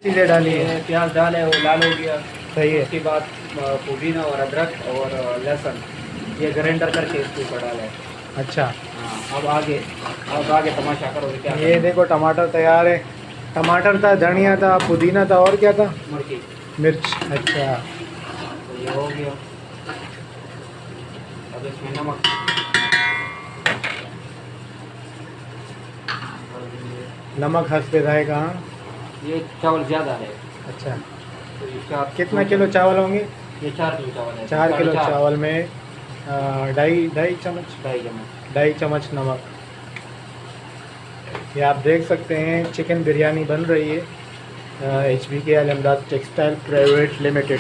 चीज़ें डाली है? प्याज डाले वो लाल हो गया। सही है। उसके बाद पुदीना और अदरक और लहसुन ये ग्राइंडर करके इसके ऊपर डाला है। अच्छा, हाँ, अब आगे तमाशा करो क्या ये देखो टमाटर तैयार है। टमाटर था, धनिया था, पुदीना था और क्या था? मिर्ची। मिर्च। अच्छा, तो ये हो गया। अब इसमें नमक नमक हंसपे जाएगा। हाँ। ये चावल ज़्यादा है। अच्छा, तो ये चार कितना किलो चावल होंगे? ये 4 किलो चावल है। 4 किलो 4.5 चावल में ढाई ढाई चम्मच 2.5 चम्मच। 2.5 चम्मच नमक। ये आप देख सकते हैं चिकन बिरयानी बन रही है HBK अलमदाद टेक्सटाइल प्राइवेट लिमिटेड।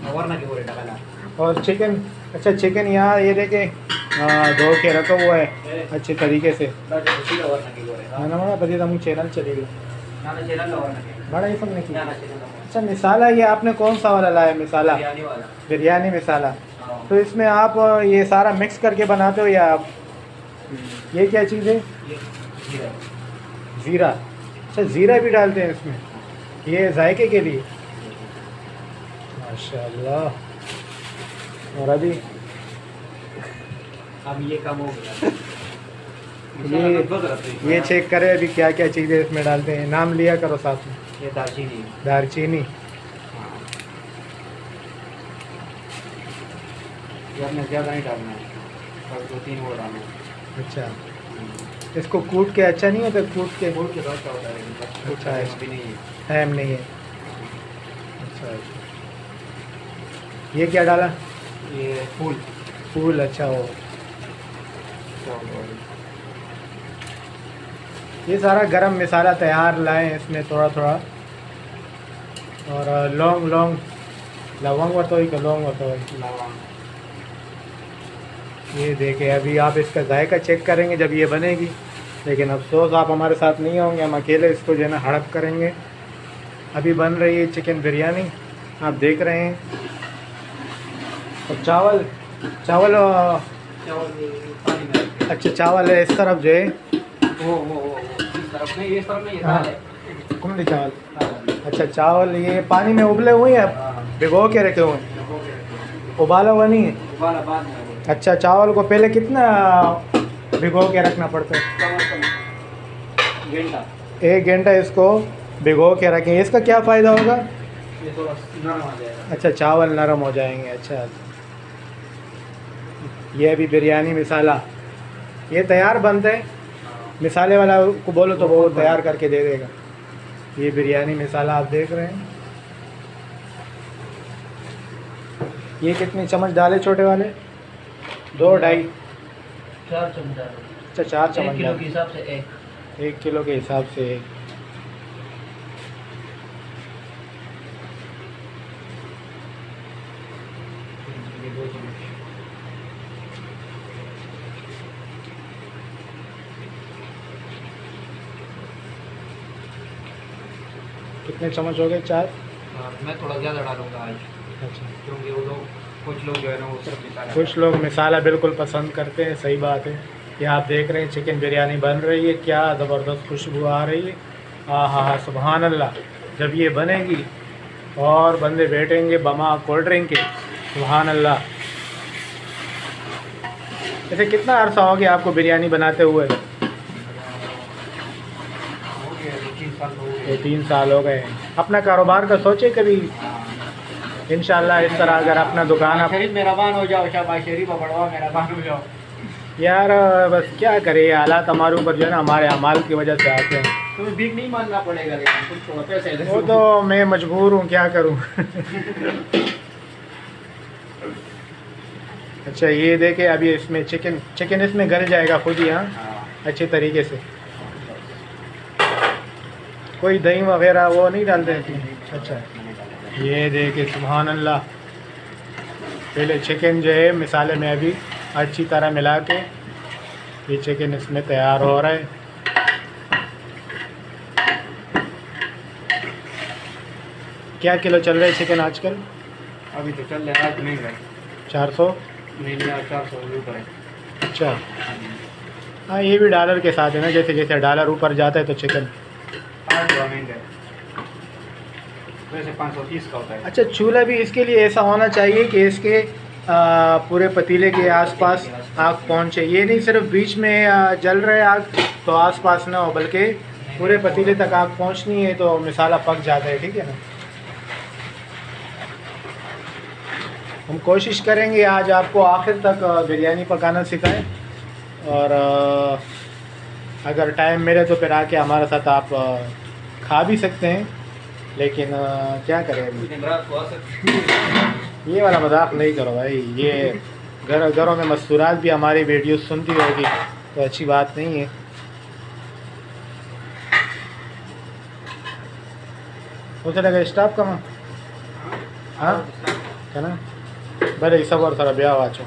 वरना की बोले डाला। और चिकन, अच्छा चिकन यहाँ ये देखे धो के रखा हुआ है अच्छे तरीके से। ना बड़ा बड़ी तमु चैनल चलेगी बड़ा ही सबने किया। अच्छा, मिसाला ये आपने कौन सा वाला लाया मिसाला? बिरयानी मिसाला। तो इसमें आप ये सारा मिक्स करके बनाते हो या आप ये क्या चीज़ है? ज़ीरा। अच्छा, ज़ीरा भी डालते हैं इसमें, ये जायके के लिए। माशाल्लाह। और अभी अब ये कम हो गया। ये चेक करें अभी क्या क्या चीज़ें इसमें डालते हैं, नाम लिया करो साथ में। ये दालचीनी। दालचीनी। ये आपने ज़्यादा नहीं डालना है और 2-3 और डालना है। अच्छा, इसको कूट के अच्छा नहीं होता? कूट के बहुत अच्छा होता है। अच्छा है। भी नहीं है। टाइम नहीं है। अच्छा, ये क्या डाला? ये फूल। फूल। अच्छा हो, ये सारा गरम मसाला तैयार लाए हैं इसमें थोड़ा थोड़ा। और लौंग लवंग तो ही लौंग तो लवंग। ये देखें, अभी आप इसका जायका चेक करेंगे जब ये बनेगी, लेकिन अफसोस आप हमारे साथ नहीं होंगे, हम अकेले इसको जो है ना हड़प करेंगे। अभी बन रही है चिकन बिरयानी, आप देख रहे हैं। और चावल पानी में। अच्छा, चावल है इस तरफ जो है वो इस तरफ नहीं हाँ, है। कुंडली चावल। अच्छा, चावल ये पानी में उबले हुए हैं, भिगो के रखे हुए हैं, उबाला हुआ नहीं है? उबाला बाद में। अच्छा, चावल को पहले कितना भिगो के रखना पड़ता है? घंटा। 1 घंटा इसको भिगो के रखें। इसका क्या फ़ायदा होगा? ये थोड़ा नरम आ जाएगा। अच्छा, चावल नरम हो जाएंगे। अच्छा, ये अभी बिरयानी मिसाला ये तैयार बनते हैं, मिसाले वाला को बोलो तो वो तैयार करके दे देगा। ये बिरयानी मिसाला आप देख रहे हैं। ये कितने चम्मच डाले छोटे वाले? 2-2.5 4 चम्मच डालो। अच्छा, 4 चम्मच। 1 किलो के हिसाब से 1 किलो के हिसाब से 1। ये 2 चम्मच। कितने चम्मच हो गए? 4। मैं थोड़ा ज़्यादा डालूंगा आज, अच्छा, क्योंकि वो लोग कुछ लोग जो है ना वो सिर्फ मिसाला। कुछ लोग मिसाला बिल्कुल पसंद करते हैं, सही बात है। ये आप देख रहे हैं चिकन बिरयानी बन रही है, क्या ज़बरदस्त खुशबू आ रही है। हाँ, सुभान अल्लाह। जब ये बनेगी और बंदे बैठेंगे बमा कोल्ड ड्रिंक के, सुभान अल्लाह। ऐसे कितना अरसा हो गया आपको बिरयानी बनाते हुए? हो गया 3 साल हो गए। 3 साल हो गए। अपना कारोबार का सोचे कभी इंशाल्लाह इस तरह अगर अपना दुकान आप शरीफ मेहरबान हो जाओ, शाबाश शरीफ बढ़वा मेहरबान हो जाओ। यार बस क्या करें, हालात हमारे ऊपर जो है ना हमारे अमाल की वजह से आते हैं। तुम्हें भीख नहीं मांगना पड़ेगा, लेकिन कुछ थोड़ा पैसे दे वो दो। तो मैं मजबूर हूँ, क्या करूँ। अच्छा, ये देखे अभी इसमें चिकन इसमें गल जाएगा खुद ही। हाँ, अच्छे तरीके से। कोई दही वगैरह वो नहीं डालते हैं? अच्छा, ये देखे सुभान अल्लाह। पहले चिकन जो है मिसाले में अभी अच्छी तरह मिला के ये चिकन इसमें तैयार हो रहा है। क्या किलो चल रहा है चिकन आजकल? अभी तो चल रहा है, नहीं रहा 400। नहीं 400 ऊपर है। अच्छा, हाँ ये भी डॉलर के साथ है ना, जैसे जैसे डॉलर ऊपर जाता है तो चिकन। 8 थोड़ा महंगा है, वैसे 530 का होता है। अच्छा चूल्हा भी इसके लिए ऐसा होना चाहिए कि इसके पूरे पतीले के आसपास आग पहुंचे, ये नहीं सिर्फ बीच में जल रहे आग तो आसपास ना हो, बल्कि पूरे पतीले तक आग पहुंचनी है तो मिसाला पक जाता है, ठीक है ना। हम कोशिश करेंगे आज आपको आखिर तक बिरयानी पकाना सिखाएं, और अगर टाइम मिले तो फिर आके हमारे साथ आप खा भी सकते हैं, लेकिन क्या करें अभी। ये वाला मजाक नहीं करो भाई, ये घरों में मस्तूरात भी हमारी वीडियो सुनती होगी तो अच्छी बात नहीं है। उसे लगा स्टाफ का हाँ क्या ना बड़े सब और सारा ब्याह वाचो।